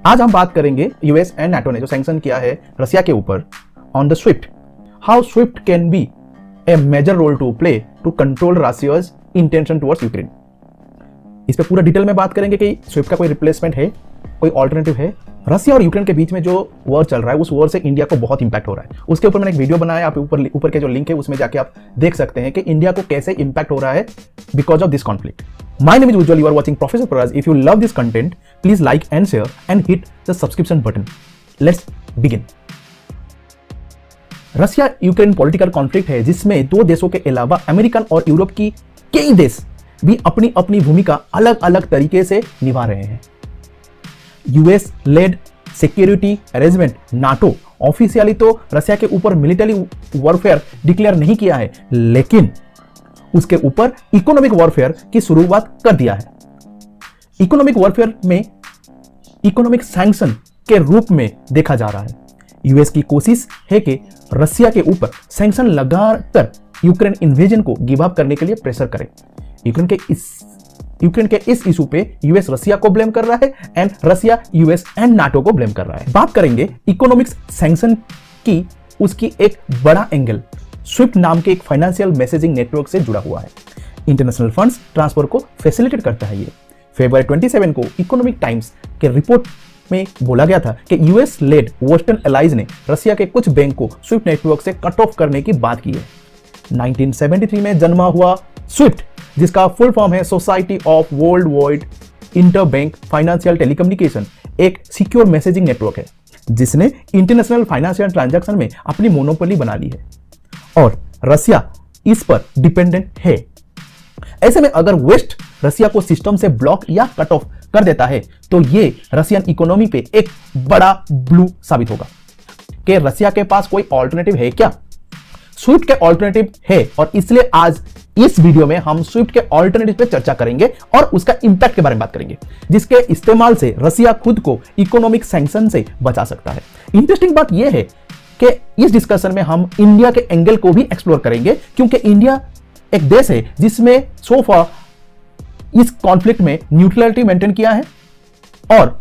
आज हम बात करेंगे यूएस एंड नाटो ने जो सैंक्शन किया है रसिया के ऊपर on the SWIFT, how SWIFT can be a major role to play to control Russia's intention towards Ukraine. इस पे पूरा डिटेल में बात करेंगे कि स्विफ्ट का कोई रिप्लेसमेंट है, कोई ऑल्टरनेटिव है। रसिया और यूक्रेन के बीच में जो वॉर चल रहा है उस वॉर से इंडिया को बहुत इंपैक्ट हो रहा है। उसके ऊपर मैंने एक वीडियो बनाया, आप ऊपर के जो लिंक है उसमें जाके आप देख सकते हैं कि इंडिया को कैसे इंपैक्ट हो रहा है because of this conflict. My name is Ujjwal, you are watching professor Paraj. If you love this content please like and share and hit the subscription button. Let's begin. Russia Ukraine political conflict है जिसमें दो देशों के अलावा American और Europe की कई देश भी अपनी अपनी भूमिका अलग अलग तरीके से निभा रहे हैं। US led security arrangement NATO officially तो रसिया के ऊपर मिलिट्री वॉरफेयर डिक्लेयर नहीं किया है, लेकिन उसके ऊपर इकोनॉमिक वॉरफेयर की शुरुआत कर दिया है। इकोनॉमिक वॉरफेयर में इकोनॉमिक सैंक्शन के रूप में देखा जा रहा है। यूएस की कोशिश है कि रसिया के ऊपर सैंक्शन लगाकर यूक्रेन इन्वेजन को गिव अप करने के लिए प्रेशर करे। यूक्रेन के इस इशू पे यूएस रसिया को ब्लेम कर रहा है and Russia US and NATO को ब्लेम कर रहा है। बात करेंगे इकोनॉमिक सैंक्शन की, उसकी एक बड़ा एंगल स्विफ्ट नाम के एक फाइनेंशियल मैसेजिंग नेटवर्क से जुड़ा हुआ है। इंटरनेशनल फंड्स ट्रांसफर को फैसिलिटेट करता है। ये फरवरी 27 को इकोनॉमिक टाइम्स के रिपोर्ट में बोला गया था कि यूएस लेड वेस्टर्न एलाइज ने रसिया के कुछ बैंक को स्विफ्ट नेटवर्क से कट ऑफ करने की बात की है। 1973 में जन्मा हुआ स्विफ्ट, जिसका फुल फॉर्म है society of world wide interbank financial telecommunication, एक सिक्योर मैसेजिंग नेटवर्क है जिसने इंटरनेशनल फाइनेंशियल ट्रांजैक्शन में अपनी मोनोपोली बना ली है और रसिया इस पर डिपेंडेंट है। ऐसे में अगर वेस्ट रसिया को सिस्टम से ब्लॉक या कट ऑफ कर देता है तो यह रशियन इकोनॉमी पे एक बड़ा ब्लू साबित होगा कि रसिया के पास कोई ऑल्टरनेटिव है क्या। स्विफ्ट के ऑल्टरनेटिव है और इसलिए आज इस वीडियो में हम स्विफ्ट के ऑल्टरनेटिव पे चर्चा करेंगे और उसका इंपैक्ट के बारे में बात करेंगे, जिसके इस्तेमाल से रसिया खुद को इकोनॉमिक सैंक्शन से बचा सकता है। इंटरेस्टिंग बात यह है कि इस डिस्कशन में हम इंडिया के एंगल को भी एक्सप्लोर करेंगे, क्योंकि इंडिया एक देश है जिसमें सो फार इस कॉन्फ्लिक्ट में न्यूट्रलिटी मेंटेन किया है और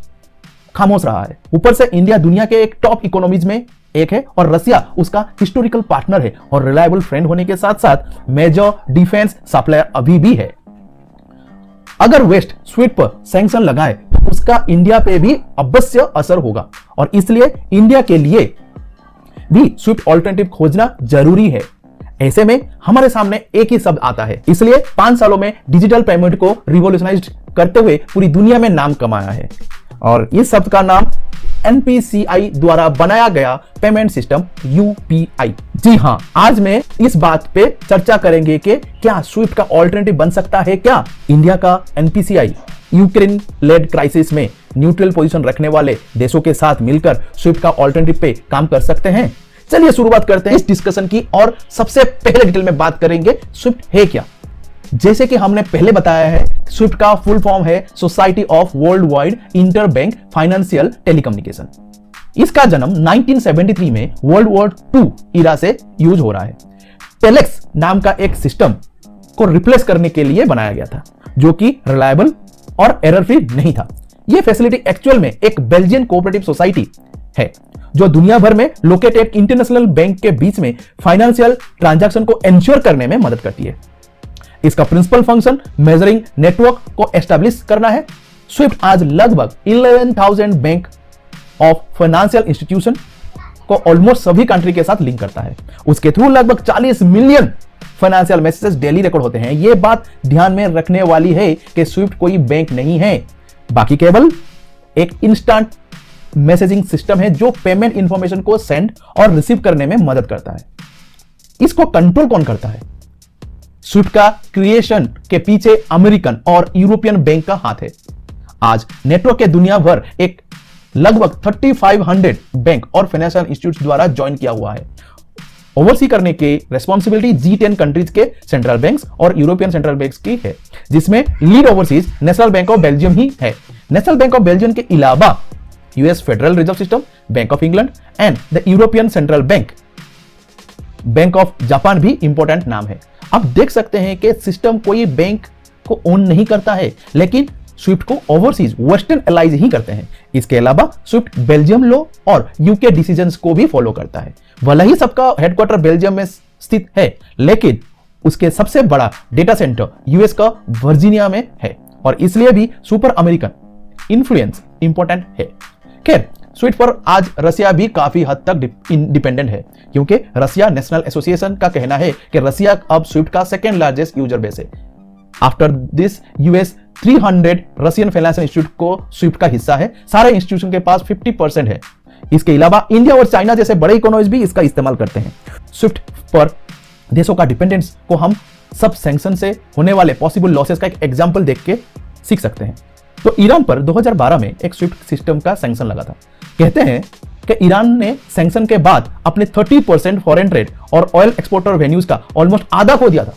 खामोश रहा है। ऊपर से इंडिया दुनिया के एक टॉप इकोनॉमीज में एक है और रसिया उसका हिस्टोरिकल पार्टनर है और रिलायबल फ्रेंड होने के साथ साथ मेजर डिफेंस सप्लायर अभी भी है। अगर वेस्ट स्विफ्ट पर सैंक्शन लगाए तो उसका इंडिया पे भी अवश्य असर होगा और इसलिए इंडिया के लिए भी स्विफ्ट ऑल्टरनेटिव खोजना जरूरी है। ऐसे में हमारे सामने एक ही शब्द आता है, इसलिए 5 सालों में डिजिटल पेमेंट को रिवॉल्यूशनाइज करते हुए पूरी दुनिया में नाम कमाया है और इस शब्द का नाम एनपीसीआई द्वारा बनाया गया पेमेंट सिस्टम यूपीआई। जी हां, आज मैं इस बात पे चर्चा करेंगे कि क्या स्विफ्ट का ऑल्टरनेटिव बन सकता है क्या। इंडिया का एनपीसीआई यूक्रेन लेड क्राइसिस में न्यूट्रल पोजीशन रखने वाले देशों के साथ मिलकर स्विफ्ट का ऑल्टरनेटिव पे काम कर सकते हैं। चलिए शुरुआत करते हैं इस डिस्कशन की और सबसे पहले डिटेल में बात करेंगे स्विफ्ट है क्या। जैसे कि हमने पहले बताया है, स्विफ्ट का फुल फॉर्म है society of world wide interbank financial telecommunication. इसका जन्म 1973 में वर्ल्ड वॉर II इरा से यूज हो रहा है। टेलेक्स नाम का एक सिस्टम को रिप्लेस करने के लिए बनाया गया था जो कि रिलायबल और एरर फ्री नहीं था। यह फैसिलिटी एक्चुअल में एक बेल्जियन कोऑपरेटिव सोसाइटी है जो दुनिया भर में लोकेटेड इंटरनेशनल बैंक के बीच में फाइनेंशियल ट्रांजैक्शन को एंश्योर करने में मदद करती है। इसका प्रिंसिपल फंक्शन मेजरिंग नेटवर्क को एस्टैब्लिश करना है। स्विफ्ट आज लगभग 11,000 बैंक ऑफ फाइनेंशियल इंस्टीट्यूशन को ऑलमोस्ट सभी कंट्री के साथ लिंक करता है। उसके थ्रू लगभग 40 million financial messages daily record होते हैं। यह बात ध्यान में रखने वाली है कि स्विफ्ट कोई बैंक नहीं है, बाकी केवल एक इंस्टेंट मैसेजिंग सिस्टम है जो पेमेंट इंफॉर्मेशन को सेंड और रिसीव करने में मदद करता है। इसको कंट्रोल कौन करता है? स्विफ्ट का क्रिएशन के पीछे अमेरिकन और यूरोपियन बैंक का हाथ है। आज नेटवर्क के दुनिया भर एक लगभग 3500 बैंक और फाइनेंशियल इंस्टीट्यूट द्वारा ज्वाइन किया हुआ है। ओवरसी करने की रेस्पॉन्सिबिलिटी G10 कंट्रीज के सेंट्रल बैंक्स और यूरोपियन सेंट्रल बैंक्स की है, जिसमें lead overseers National Bank of Belgium ही है। नेशनल बैंक ऑफ बेल्जियम के अलावा US Federal Reserve System, Bank of England and the European Central Bank, Bank of Japan भी इंपॉर्टेंट नाम है। आप देख सकते हैं कि सिस्टम कोई बैंक को ओन नहीं करता है, लेकिन स्विफ्ट को ओवरसीज वेस्टर्न एलाइज ही करते हैं। इसके अलावा स्विफ्ट बेल्जियम लॉ और यूके डिसीजंस को भी फॉलो करता है। भले ही सबका हेडक्वार्टर बेल्जियम में स्थित है, लेकिन उसके सबसे बड़ा डेटा सेंटर यूएस का वर्जीनिया में है और इसलिए भी सुपर अमेरिकन इन्फ्लुएंस इंपॉर्टेंट है। खैर, स्विफ्ट पर आज रसिया भी काफी हद तक डिपेंडेंट है, क्योंकि रसिया नेशनल एसोसिएशन का कहना है कि रसिया अब स्विफ्ट का सेकेंड लार्जेस्ट यूजर बेस है। After this US 300 Russian financial institute को स्विफ्ट का हिस्सा है। सारे इंस्टीट्यूशन के पास 50% है। इसके अलावा इंडिया और चाइना जैसे बड़े इकोनॉमीज भी इसका इस्तेमाल करते हैं। स्विफ्ट पर देशों का डिपेंडेंस को हम सब सैंक्शन से होने वाले पॉसिबल लॉसेस का एक एग्जांपल देख के सीख सकते हैं। तो ईरान पर 2012 में एक स्विफ्ट सिस्टम का सैंक्शन लगा था। कहते हैं कि ईरान ने सैंक्शन के बाद अपने 30% फॉरेन ट्रेड और ऑयल एक्सपोर्टर वेन्यूज का ऑलमोस्ट आधा खो दिया था।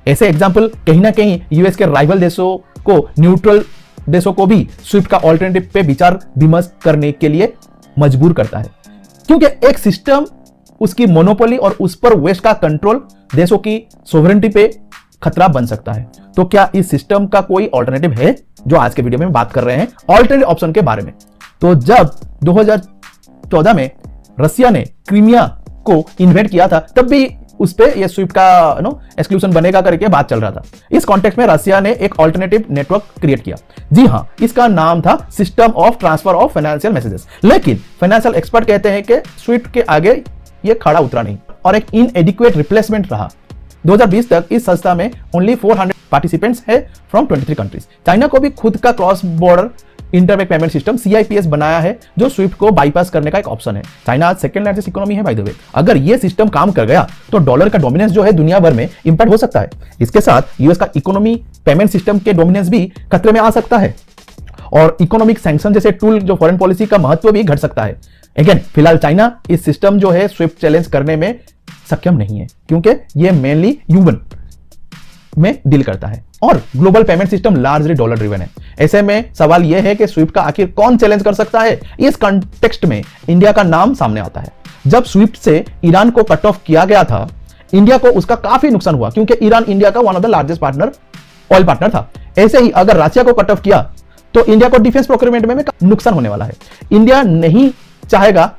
ऐसे एग्जाम्पल कहीं ना कहीं यूएस के राइवल देशों को, न्यूट्रल देशों को भी स्विफ्ट का ऑल्टरनेटिव पे विचार विमर्श करने के लिए मजबूर करता है, क्योंकि एक सिस्टम, उसकी मोनोपोली और उस पर वेस्ट का कंट्रोल देशों की सोवरेनिटी पे खतरा बन सकता है। तो क्या इस सिस्टम का कोई ऑल्टरनेटिव है? जो आज के वीडियो में बात कर रहे हैं ऑल्टरनेटिव ऑप्शन के बारे में। तो जब 2014 में रसिया ने क्रीमिया को इन्वेड किया था, तब भी उस पे ये स्विफ्ट का एक्सक्लूजन बनेगा करके बात चल रहा था। इस कॉन्टेक्स्ट में रसिया ने एक ऑल्टरनेटिव नेटवर्क क्रिएट किया। जी हां, इसका नाम था system of transfer of financial messages. लेकिन फाइनेंशियल एक्सपर्ट कहते हैं कि स्विफ्ट के आगे ये खड़ा उतरा नहीं और एक इनएडिक्वेट रिप्लेसमेंट रहा। 2020 तक इस संस्था में ओनली 400 पार्टिसिपेंट्स है फ्रॉम 23 कंट्रीज। चाइना को भी खुद का cross border interbank payment system CIPS बनाया है, जो स्विफ्ट को बाईपास करने का एक ऑप्शन है। चाइना आज सेकंड लार्जेस्ट इकोनॉमी है बाय द वे। अगर ये सिस्टम काम कर गया तो डॉलर का डोमिनेंस जो है दुनिया भर में इंपैक्ट हो सकता है। इसके साथ यूएस का इकोनॉमी पेमेंट सिस्टम के डोमिनेंस भी खतरे में आ सकता है और इकोनॉमिक सैंक्शन जैसे टूल जो फॉरेन पॉलिसी का महत्व भी घट सकता है। अगेन, फिलहाल चाइना इस सिस्टम जो है स्विफ्ट चैलेंज करने में सक्षम नहीं है, क्योंकि ये मेनली ह्यूमन में डील करता है और global payment system largely dollar driven है। ऐसे में सवाल यह है कि स्विफ्ट का आखिर कौन चैलेंज कर सकता है? इस कॉन्टेक्स्ट में इंडिया का नाम सामने आता है। जब स्विफ्ट से ईरान को कट ऑफ किया गया था, इंडिया को उसका काफी नुकसान हुआ, क्योंकि ईरान इंडिया का one of the largest partner, oil partner था। ऐसे ही अगर रशिया को कट ऑफ किया तो इंडिया को डिफेंस प्रोक्योरमेंट में नुकसान होने वाला है। इंडिया नहीं चाहेगा,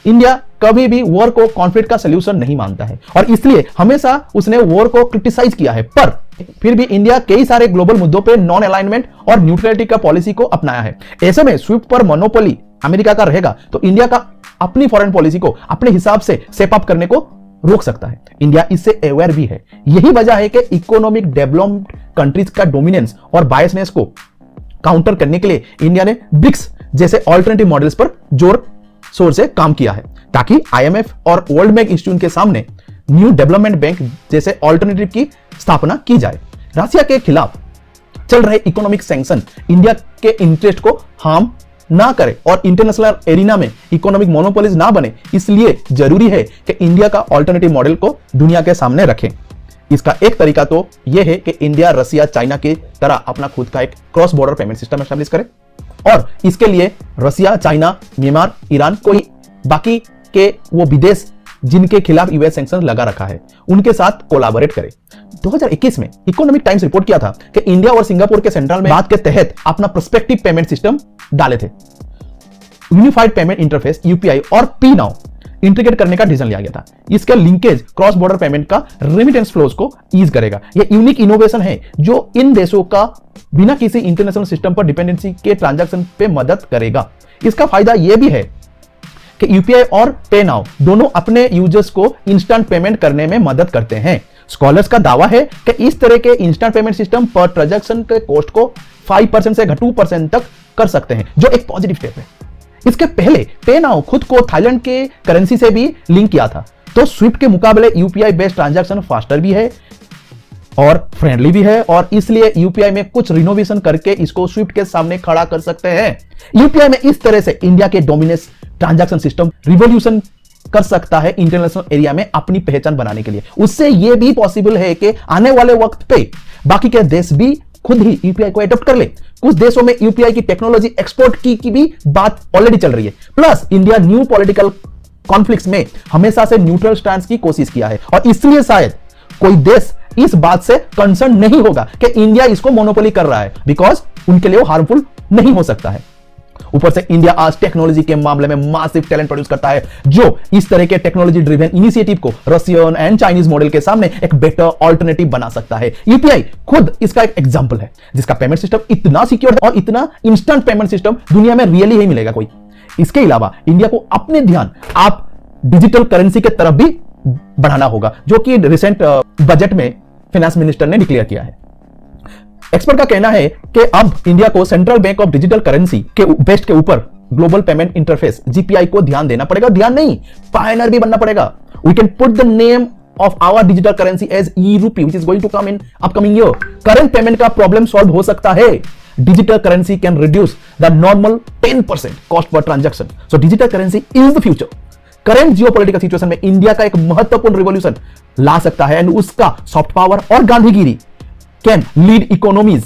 इंडिया कभी भी वॉर को कॉन्फ्लिक्ट का सलूशन नहीं मानता है और इसलिए हमेशा उसने वॉर को क्रिटिसाइज किया है। पर फिर भी इंडिया कई सारे ग्लोबल मुद्दों पे नॉन अलाइनमेंट और न्यूट्रलिटी का पॉलिसी को अपनाया है। ऐसे में स्विफ्ट पर मोनोपोली अमेरिका का रहेगा तो इंडिया का अपनी फॉरेन पॉलिसी को अपने हिसाब से सेप अप करने को रोक सकता है। इंडिया इससे अवेयर भी है। यही वजह है कि इकोनॉमिक डेवलप्ड कंट्रीज का डोमिनेंस और बायसनेस को काउंटर करने के लिए इंडिया ने ब्रिक्स जैसे ऑल्टरनेटिव मॉडल्स पर जोर शोर से काम किया है, ताकि IMF और वर्ल्ड बैंक इंस्टीट्यूट के सामने न्यू डेवलपमेंट बैंक जैसे ऑल्टरनेटिव की स्थापना की जाए। रसिया के खिलाफ चल रहे इकोनॉमिक सैंक्शन इंडिया के इंटरेस्ट को हार्म ना करे और इंटरनेशनल एरिना में इकोनॉमिक मोनोपोलीज ना बने, इसलिए जरूरी है कि इंडिया का ऑल्टरनेटिव मॉडल को दुनिया के सामने रखें। इसका एक तरीका तो यह है कि इंडिया, रसिया, चाइना की तरह अपना खुद का एक cross border payment system establish करे और इसके लिए रसिया, चाइना, म्यांमार, ईरान, कोई बाकी के वो विदेश जिनके खिलाफ यूएस सैंक्शन लगा रखा है, उनके साथ कोलैबोरेट करे। 2021 में इकोनॉमिक टाइम्स रिपोर्ट किया था कि इंडिया और सिंगापुर के सेंट्रल में बात के तहत अपना प्रोस्पेक्टिव पेमेंट सिस्टम डाले थे। यूनिफाइड पेमेंट इंटरफेस UPI और P Now इंटीग्रेट करने का डिसीजन लिया गया था। इसके लिंकेज क्रॉस बॉर्डर पेमेंट का रेमिटेंस फ्लोज को ईज करेगा। यह यूनिक इनोवेशन है जो इन देशों का बिना किसी इंटरनेशनल सिस्टम पर डिपेंडेंसी के ट्रांजैक्शन पे मदद करेगा। इसका फायदा यह भी है कि UPI और पे नाउ दोनों अपने यूजर्स को इंस्टेंट पेमेंट करने में मदद करते हैं। स्कॉलर्स का दावा है कि इस तरह के इंस्टेंट पेमेंट सिस्टम पर ट्रांजैक्शन के कॉस्ट को 5% से 2% तक कर सकते हैं, जो एक पॉजिटिव स्टेप है। इसके पहले पे नाउ खुद को थाईलैंड के करेंसी से भी लिंक किया था, तो स्विफ्ट के मुकाबले UPI बेस्ड ट्रांजैक्शन फास्टर भी है और फ्रेंडली भी है और इसलिए UPI में कुछ रिनोवेशन करके इसको स्विफ्ट के सामने खड़ा कर सकते हैं। UPI में इस तरह से इंडिया के डोमिनेंस ट्रांजैक्शन सिस्टम रिवॉल्यूशन कर सकता है इंटरनेशनल एरिया में अपनी पहचान बनाने के लिए। उससे यह भी पॉसिबल है कि आने वाले वक्त पे बाकी के देश भी खुद ही UPI को एडॉप्ट कर ले। कुछ देशों में UPI की टेक्नोलॉजी एक्सपोर्ट की भी बात ऑलरेडी चल रही है। Plus India new political conflicts में हमेशा से न्यूट्रल स्टैंड की कोशिश किया है और इसलिए शायद कोई देश इस बात से कंसर्न नहीं होगा कि इंडिया इसको मोनोपोली कर रहा है, बिकॉज उनके लिए वो हार्मफुल नहीं हो सकता है। ऊपर से इंडिया आज टेक्नोलॉजी के मामले में मासिव टैलेंट प्रोड्यूस करता है, जो इस तरह के टेक्नोलॉजी ड्रिवन इनिशिएटिव को रशियन एंड चाइनीज मॉडल के सामने एक बेटर ऑल्टरनेटिव बना सकता है। यूपीआई खुद इसका एक एग्जांपल है, जिसका पेमेंट सिस्टम इतना सिक्योर है और इतना इंस्टेंट पेमेंट सिस्टम दुनिया में रियली ही मिलेगा कोई। इसके अलावा इंडिया को अपने ध्यान आप डिजिटल करेंसी के तरफ भी बढ़ाना होगा, जो कि रिसेंट बजट में फाइनेंस मिनिस्टर ने डिक्लेयर किया है। एक्सपर्ट का कहना है कि अब इंडिया को central bank of digital currency के बेस्ट के ऊपर ग्लोबल पेमेंट इंटरफेस जीपीआई को ध्यान देना पड़ेगा। ध्यान नहीं, पायनियर भी बनना पड़ेगा। We can put the name of our digital currency as e rupee which is going to come in upcoming year. Current payment का प्रॉब्लम सॉल्व हो सकता है। Digital currency can reduce the normal 10% cost per transaction. So digital currency is the future. Current geopolitical situation में India का एक महत्वपूर्ण revolution ला सकता है एंड उसका सॉफ्ट पावर और गांधीगिरी कैन लीड इकोनॉमीज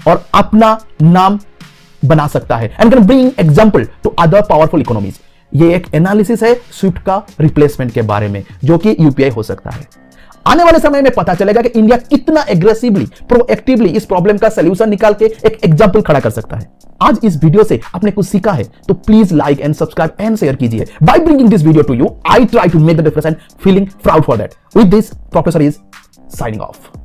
और अपना नाम बना सकता है and can bring example to other powerful economies. ये एक एनालिसिस है स्विफ्ट का रिप्लेसमेंट के बारे में, जो कि यूपीआई हो सकता है। आने वाले समय में पता चलेगा कि इंडिया कितना एग्रेसिवली प्रोएक्टिवली इस प्रॉब्लम का सॉल्यूशन निकाल के एक एग्जांपल खड़ा कर सकता है। आज इस वीडियो से आपने कुछ सीखा है तो please like and subscribe and share कीजिए। By bringing this video to you, I try to make the difference and feeling proud for that. With this, professor is signing off.